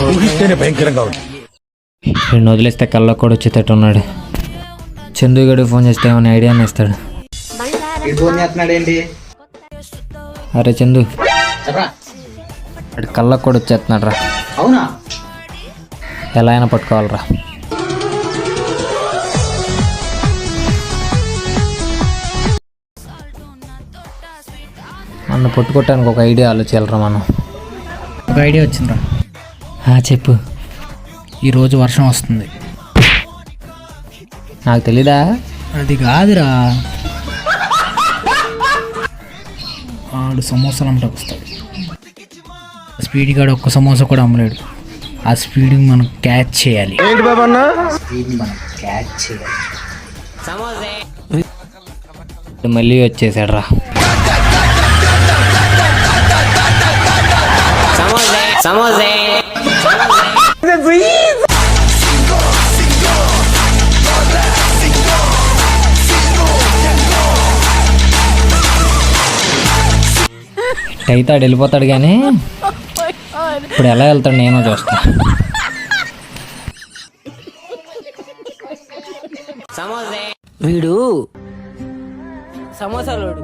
ఊహిస్తేనే భయంకరంగా ఉంది. రెండు వదిలేస్తే కళ్ళకు కూడా వచ్చేటట్టు ఉన్నాడు. చందుగడికి ఫోన్ చేస్తే ఏమైనా ఐడియా ఇస్తాడు. అరే చందు, అటు కళ్ళకు కూడా వచ్చేస్తున్నాడు రా. అవునా? ఎలా అయినా పట్టుకోవాలరా. నన్ను పట్టుకోవటానికి ఒక ఐడియా ఆలోచించాలరా మనం. ఒక ఐడియా వచ్చిందిరా. చెప్పు. ఈరోజు వర్షం వస్తుంది. నాకు తెలీదా? అది కాదురా, ఆడు సమోసాలు అమ్మటకు వస్తాడు. స్పీడ్ గాడు ఒక్క సమోసా కూడా అమ్మలేడు. ఆ స్పీడ్ మనం క్యాచ్ చేయాలి. మళ్ళీ వచ్చేసాడు రా. అయితే ఆడు వెళ్ళిపోతాడు కానీ ఇప్పుడు ఎలా వెళ్తాడు నేను చూస్తా. వీడు సమోసాలోడు.